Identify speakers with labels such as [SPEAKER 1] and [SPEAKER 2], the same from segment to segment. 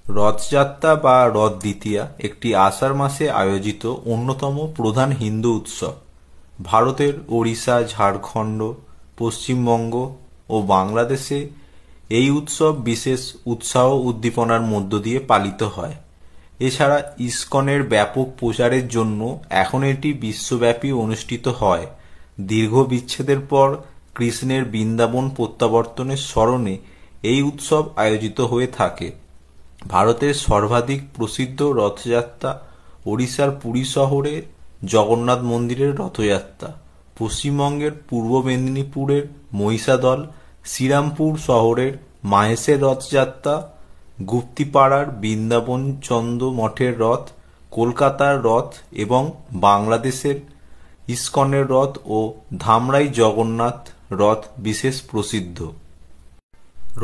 [SPEAKER 1] রথযাত্রা বা রথ দ্বিতীয়া একটি আষাঢ় মাসে আয়োজিত অন্যতম প্রধান হিন্দু উৎসব। ভারতের ওড়িশা, ঝাড়খণ্ড, পশ্চিমবঙ্গ ও বাংলাদেশে এই উৎসব বিশেষ উৎসাহ উদ্দীপনার মধ্য দিয়ে পালিত হয়। এছাড়া ইসকনের ব্যাপক প্রচারের জন্য এখন এটি বিশ্বব্যাপী অনুষ্ঠিত হয়। দীর্ঘ বিচ্ছেদের পর কৃষ্ণের বৃন্দাবন প্রত্যাবর্তনের স্মরণে এই উৎসব আয়োজিত হয়ে থাকে। ভারতের সর্বাধিক প্রসিদ্ধ রথযাত্রা ওড়িশার পুরী শহরে জগন্নাথ মন্দিরের রথযাত্রা, পশ্চিমবঙ্গের পূর্ব মেদিনীপুরের মহিষাদল, শ্রীরামপুর শহরের মাহেশের রথযাত্রা, গুপ্তিপাড়ার বৃন্দাবন চন্দ্র মঠের রথ, কলকাতার রথ এবং বাংলাদেশের ইসকনের রথ ও ধামরাই জগন্নাথ রথ বিশেষ প্রসিদ্ধ।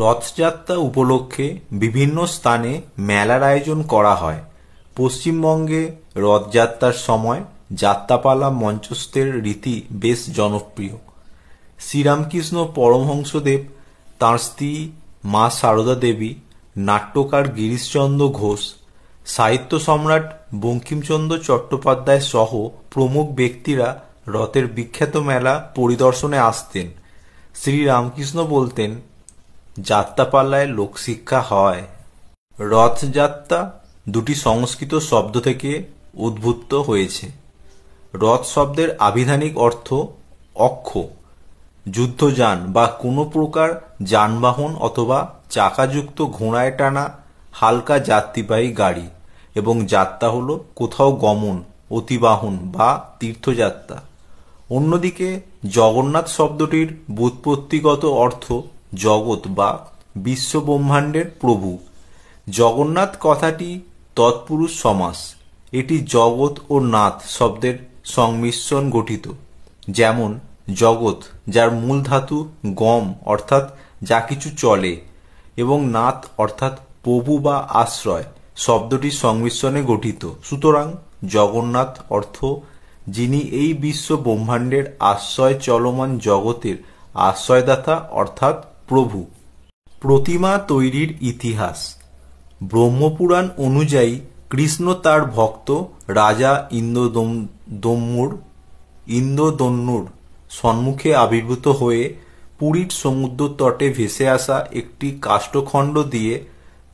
[SPEAKER 1] রথযাত্রা উপলক্ষে বিভিন্ন স্থানে মেলার আয়োজন করা হয়। পশ্চিমবঙ্গে রথযাত্রার সময় যাত্রাপালা মঞ্চস্থের রীতি বেশ জনপ্রিয়। শ্রীরামকৃষ্ণ পরমহংসদেব, তাঁর স্ত্রী মা সারদা দেবী, নাট্যকার গিরিশচন্দ্র ঘোষ, সাহিত্য সম্রাট বঙ্কিমচন্দ্র চট্টোপাধ্যায় সহ প্রমুখ ব্যক্তিরা রথের বিখ্যাত মেলা পরিদর্শনে আসতেন। শ্রীরামকৃষ্ণ বলতেন, যাত্রাপালায় লোকশিক্ষা হয়। রথযাত্রা দুটি সংস্কৃত শব্দ থেকে উদ্ভূত হয়েছে। রথ শব্দের আভিধানিক অর্থ অক্ষ, যুদ্ধযান বা কোনো প্রকার যানবাহন অথবা চাকাযুক্ত ঘোড়ায় টানা হালকা যাত্রীবাহী গাড়ি, এবং যাত্রা হল কোথাও গমন, অতিবাহন বা তীর্থযাত্রা। অন্যদিকে জগন্নাথ শব্দটির ব্যুৎপত্তিগত অর্থ জগৎ বা বিশ্বব্রহ্মাণ্ডের প্রভু। জগন্নাথ কথাটি তৎপুরুষ সমাস। এটি জগৎ ও নাথ শব্দের সংমিশ্রণ গঠিত। যেমন জগৎ, যার মূল ধাতু গম অর্থাৎ যা কিছু চলে, এবং নাথ অর্থাৎ প্রভু বা আশ্রয় শব্দটির সংমিশ্রণে গঠিত। সুতরাং জগন্নাথ অর্থ যিনি এই বিশ্ব ব্রহ্মাণ্ডের আশ্রয় চলমান জগতের আশ্রয়দাতা অর্থাৎ প্রভু। প্রতিমা তৈরির ইতিহাস। ব্রহ্মপুরাণ অনুযায়ী কৃষ্ণ তার ভক্ত রাজা ইন্দ্রদন্যুর সম্মুখে আবির্ভূত হয়ে পুরীর সমুদ্র তটে ভেসে আসা একটি কাষ্ঠখণ্ড দিয়ে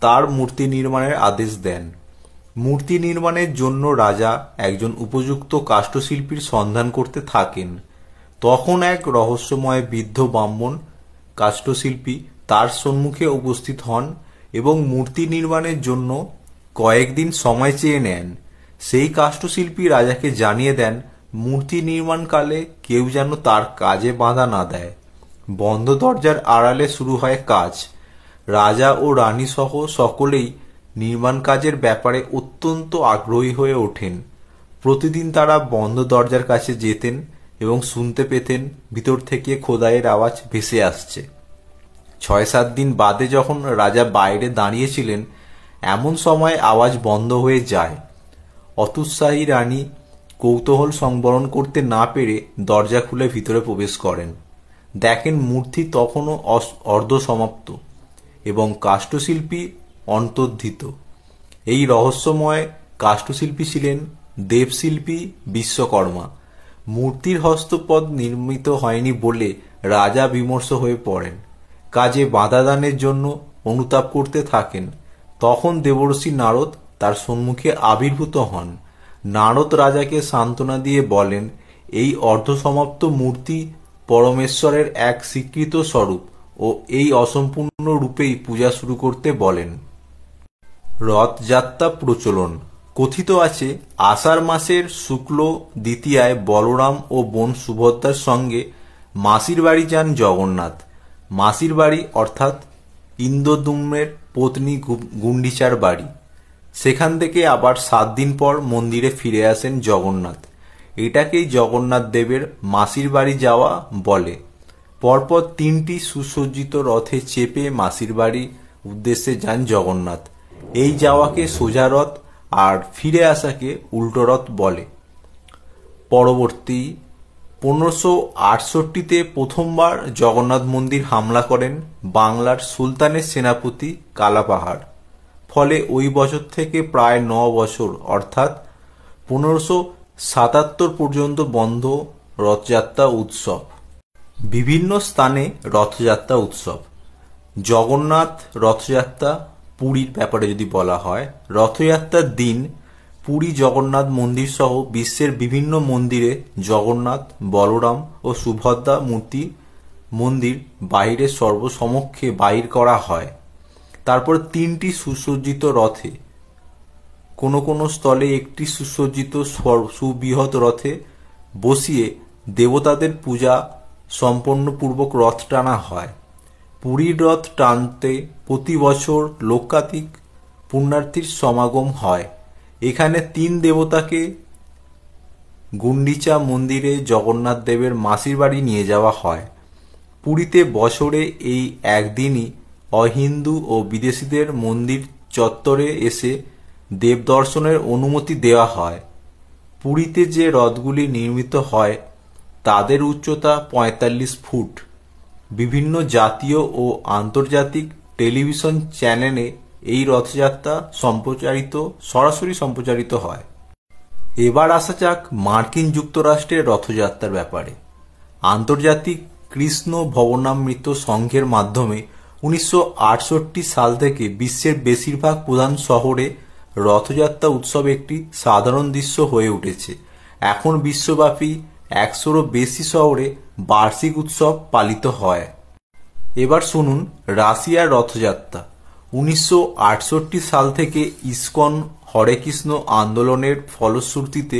[SPEAKER 1] তার মূর্তি নির্মাণের আদেশ দেন। মূর্তি নির্মাণের জন্য রাজা একজন উপযুক্ত কাষ্ঠশিল্পীর সন্ধান করতে থাকেন। তখন এক রহস্যময় বৃদ্ধ ব্রাহ্মণ কাষ্ঠশিল্পী তার সম্মুখে উপস্থিত হন এবং মূর্তি নির্মাণের জন্য কয়েকদিন সময় চেয়ে নেন। সেই কাষ্ঠশিল্পী রাজাকে জানিয়ে দেন মূর্তি নির্মাণকালে কেউ যেন তার কাজে বাধা না দেয়। বন্ধ দরজার আড়ালে শুরু হয় কাজ। রাজা ও রানী সহ সকলেই নির্মাণ কাজের ব্যাপারে অত্যন্ত আগ্রহী হয়ে ওঠেন। প্রতিদিন তারা বন্ধ দরজার কাছে যেতেন এবং শুনতে পেতেন ভিতর থেকে খোদাইয়ের আওয়াজ ভেসে আসছে। 6-7 দিন বাদে যখন রাজা বাইরে দাঁড়িয়েছিলেন, এমন সময় আওয়াজ বন্ধ হয়ে যায়। অতুৎসাহী রানী কৌতূহল সংবরণ করতে না পেরে দরজা খুলে ভিতরে প্রবেশ করেন। দেখেন মূর্তি তখনও অর্ধসমাপ্ত এবং কাষ্ঠশিল্পী অন্তর্ধিত। এই রহস্যময় কাষ্ঠশিল্পী ছিলেন দেবশিল্পী বিশ্বকর্মা। মূর্তির হস্তপদ নির্মিত হয়নি বলে রাজা বিমর্ষ হয়ে পড়েন। কাজে বাধা দানের জন্য অনুতাপ করতে থাকেন। তখন দেবর্ষি নারদ তার সম্মুখে আবির্ভূত হন। নারদ রাজাকে সান্ত্বনা দিয়ে বলেন, এই অর্ধসমাপ্ত মূর্তি পরমেশ্বরের এক স্বীকৃত স্বরূপ ও এই অসম্পূর্ণ রূপেই পূজা শুরু করতে বলেন। রথযাত্রা প্রচলন। কথিত আছে, আষাঢ় মাসের শুক্ল দ্বিতীয়ায় বলরাম ও বোন সুভদ্রার সঙ্গে মাসির বাড়ি যান জগন্নাথ। মাসির বাড়ি অর্থাৎ ইন্দ্রদ্যুম্নের পত্নী গুন্ডিচার বাড়ি। সেখান থেকে আবার 7 দিন পর মন্দিরে ফিরে আসেন জগন্নাথ। এটাকেই জগন্নাথ দেবের মাসির বাড়ি যাওয়া বলে। পরপর 3টি সুসজ্জিত রথে চেপে মাসির বাড়ি উদ্দেশ্যে যান জগন্নাথ। এই যাওয়াকে সোজা রথ আর ফিরে আসাকে উল্টো রথ বলে। পরবর্তী 1568-তে প্রথমবার জগন্নাথ মন্দির হামলা করেন বাংলার সুলতানের সেনাপতি কালাপাহাড়। ফলে ওই বছর থেকে প্রায় 9 বছর অর্থাৎ 1577 পর্যন্ত বন্ধ রথযাত্রা উৎসব। বিভিন্ন স্থানে রথযাত্রা উৎসব। জগন্নাথ রথযাত্রা পুরীর ব্যাপারে যদি বলা হয়, রথযাত্রার দিন পুরী জগন্নাথ মন্দির সহ বিশ্বের বিভিন্ন মন্দিরে জগন্নাথ, বলরাম ও সুভদ্রা মন্দির বাইরে সর্বসমক্ষে বাহির করা হয়। তারপর 3টি সুসজ্জিত রথে, কোনো কোনো স্থলে একটি সুসজ্জিত সুবৃহৎ রথে বসিয়ে দেবতাদের পূজা সম্পন্নপূর্বক রথ টানা হয়। পুরীর রথ টানতে প্রতি বছর লক্ষাধিক পুণ্যার্থীর সমাগম হয়। এখানে 3 দেবতাকে গুন্ডিচা মন্দিরে জগন্নাথ দেবের মাসির বাড়ি নিয়ে যাওয়া হয়। পুরীতে বছরে এই একদিনই অহিন্দু ও বিদেশিদের মন্দির চত্বরে এসে দেব দর্শনের অনুমতি দেওয়া হয়। পুরীতে যে রথগুলি নির্মিত হয় তাদের উচ্চতা 45 ফুট। বিভিন্ন জাতীয় ও আন্তর্জাতিক টেলিভিশন চ্যানেলে এই রথযাত্রা সরাসরি সম্প্রচারিত হয়। এবার আসা যাক মার্কিন যুক্তরাষ্ট্রের রথযাত্রার ব্যাপারে। আন্তর্জাতিক কৃষ্ণ ভবনামৃত সংঘের মাধ্যমে 1968 সাল থেকে বিশ্বের বেশিরভাগ প্রধান শহরে রথযাত্রা উৎসব একটি সাধারণ দৃশ্য হয়ে উঠেছে। এখন বিশ্বব্যাপী 100-রও বেশি শহরে বার্ষিক উৎসব পালিত হয়। এবার শুনুন রাশিয়ার রথযাত্রা। 1968 সাল থেকে ইসকন হরে কৃষ্ণ আন্দোলনের ফলশ্রুতিতে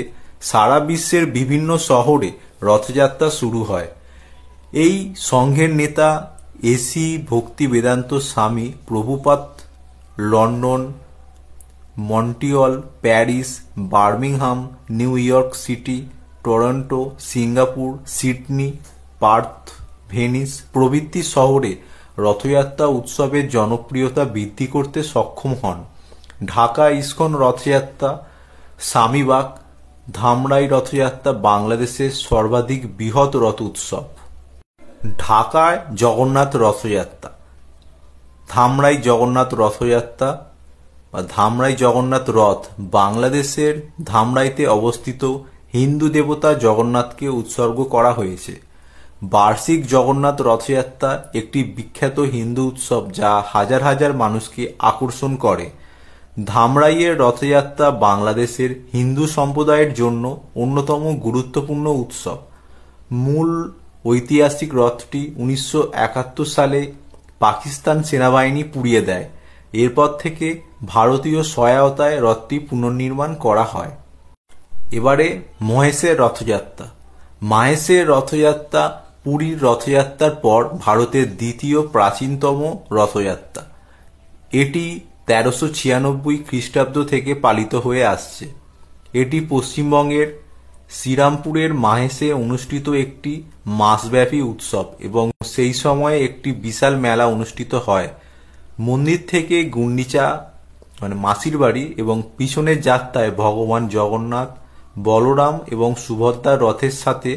[SPEAKER 1] সারা বিশ্বের বিভিন্ন শহরে রথযাত্রা শুরু হয়। এই সংঘের নেতা এসি ভক্তি বেদান্ত স্বামী Prabhupada London, Montreal, Paris, Birmingham, new York city, Toronto, Singapore, Sydney, Partha, Venice প্রভৃতি শহরে রথযাত্রা উৎসবের জনপ্রিয়তা বৃদ্ধি করতে সক্ষম হন। ঢাকা ইসকন রথযাত্রা, স্বামীবাগ, ধামরাই রথযাত্রা বাংলাদেশের সর্বাধিক বৃহৎ রথ উৎসব। ঢাকায় জগন্নাথ রথযাত্রা, ধামরাই জগন্নাথ রথযাত্রা বা ধামরাই জগন্নাথ রথ বাংলাদেশের ধামরাইতে অবস্থিত হিন্দু দেবতা জগন্নাথকে উৎসর্গ করা হয়েছে। বার্ষিক জগন্নাথ রথযাত্রা একটি বিখ্যাত হিন্দু উৎসব যা হাজার হাজার মানুষকে আকর্ষণ করে। ধামরাইয়ের রথযাত্রা বাংলাদেশের হিন্দু সম্প্রদায়ের জন্য অন্যতম গুরুত্বপূর্ণ উৎসব। মূল ঐতিহাসিক রথটি 1971 সালে পাকিস্তান সেনাবাহিনী পুড়িয়ে দেয়। এরপর থেকে ভারতীয় সহায়তায় রথটি পুনর্নির্মাণ করা হয়। এবারে মহেশের রথযাত্রা। মহেশের রথযাত্রা পুরীর রথযাত্রার পর ভারতের দ্বিতীয় প্রাচীনতম রথযাত্রা। এটি 1396 খ্রিস্টাব্দ থেকে পালিত হয়ে আসছে। এটি পশ্চিমবঙ্গের শ্রীরামপুরের মাহেশে অনুষ্ঠিত একটি মাসব্যাপী উৎসব এবং সেই সময়ে একটি বিশাল মেলা অনুষ্ঠিত হয়। মন্দির থেকে গুন্ডিচা মাসির বাড়ি এবং পিছনের যাত্রায় ভগবান জগন্নাথ, বলরাম এবং সুভদ্রার রথের সাথে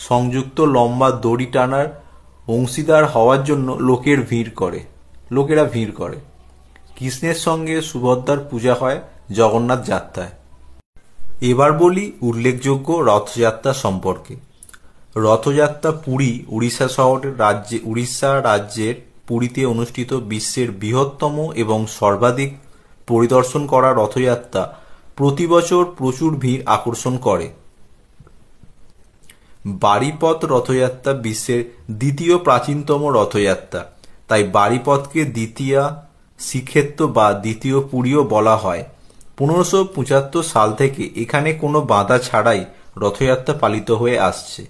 [SPEAKER 1] সংযুক্ত লম্বা দড়ি টানার অংশীদার হওয়ার জন্য লোকেরা ভিড় করে। কৃষ্ণের সঙ্গে সুভদ্রার পূজা হয় জগন্নাথ যাত্রায়। এবার বলি উল্লেখযোগ্য রথযাত্রা সম্পর্কে। রথযাত্রা পুরী উড়িষ্যা রাজ্যের পুরীতে অনুষ্ঠিত বিশ্বের বৃহত্তম এবং সর্বাধিক পরিদর্শন করা রথযাত্রা প্রতি বছর প্রচুর ভিড় আকর্ষণ করে। বারিপদ রথযাত্রা বিশ্বের দ্বিতীয় প্রাচীনতম রথযাত্রা, তাই বারিপদকে দ্বিতীয়া শ্রীক্ষেত্র বা দ্বিতীয় পুরীও বলা হয়। 1575 সাল থেকে এখানে কোনো বাধা ছাড়াই রথযাত্রা পালিত হয়ে আসছে।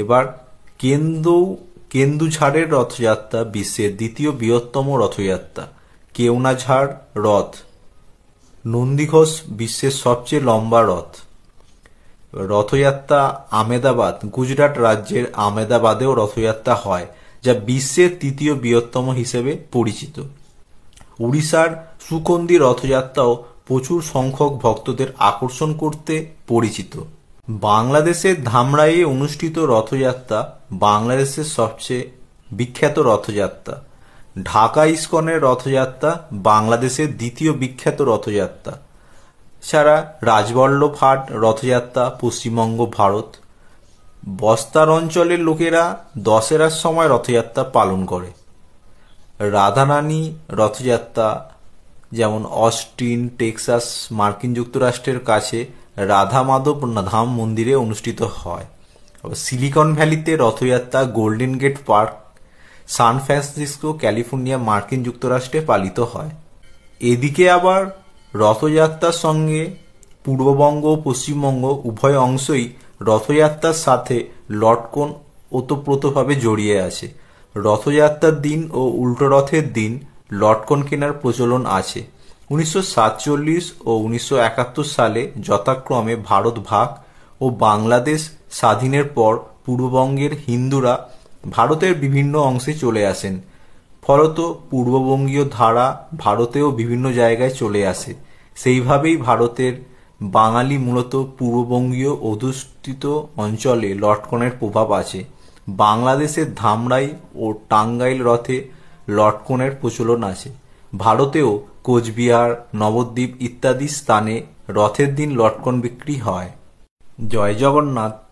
[SPEAKER 1] এবার কেন্দুঝাড়ের রথযাত্রা বিশ্বের দ্বিতীয় বৃহত্তম রথযাত্রা। কেওনাঝাড় রথ। নন্দীঘোষ বিশ্বের সবচেয়ে লম্বা রথ। রথযাত্রা আমেদাবাদ, গুজরাট রাজ্যের আমেদাবাদেও রথযাত্রা হয়, যা বিশ্বের তৃতীয় বৃহত্তম হিসেবে পরিচিত। উড়িষ্যার সুকন্দি রথযাত্রাও প্রচুর সংখ্যক ভক্তদের আকর্ষণ করতে পরিচিত। বাংলাদেশের ধামরাইয়ে অনুষ্ঠিত রথযাত্রা বাংলাদেশের সবচেয়ে বিখ্যাত রথযাত্রা। ঢাকা ইস্কনের রথযাত্রা বাংলাদেশের দ্বিতীয় বিখ্যাত রথযাত্রা। ছাড়া রাজবল্লভ হাট রথযাত্রা পশ্চিমবঙ্গ, ভারত। বস্তার অঞ্চলের লোকেরা দশেরার সময় রথযাত্রা পালন করে। রাধারানী রথযাত্রা যেমন অস্টিন, টেক্সাস, মার্কিন যুক্তরাষ্ট্রের কাছে রাধা মাধব ধাম মন্দিরে অনুষ্ঠিত হয়। সিলিকন ভ্যালিতে Rathyatra Golden Gate Park, San Francisco, California, মার্কিন যুক্তরাষ্ট্রে পালিত হয়। এদিকে আবার রথযাত্রার সঙ্গে পূর্ববঙ্গ ও পশ্চিমবঙ্গ উভয় অংশই রথযাত্রার সাথে লটকন ওতপ্রোতভাবে জড়িয়ে আছে। রথযাত্রার দিন ও উল্টো রথের দিন লটকন কেনার প্রচলন আছে। 1947 ও 1971 সালে যথাক্রমে ভারত ভাগ ও বাংলাদেশ স্বাধীনের পর পূর্ববঙ্গের হিন্দুরা ভারতের বিভিন্ন অংশে চলে আসেন। ফলত পূর্ববঙ্গীয় ধারা ভারতেও বিভিন্ন জায়গায় চলে আসে। সেইভাবেই ভারতের বাঙালি মূলত পূর্ববঙ্গীয় অধ্যুষিত অঞ্চলে লটকনের প্রভাব আছে। বাংলাদেশের ধামরাই ও টাঙ্গাইল রথে লটকনের প্রচলন আছে। ভারতেও কোচবিহার, নবদ্বীপ ইত্যাদি স্থানে রথের দিন লটকন বিক্রি হয়। জয় জগন্নাথ।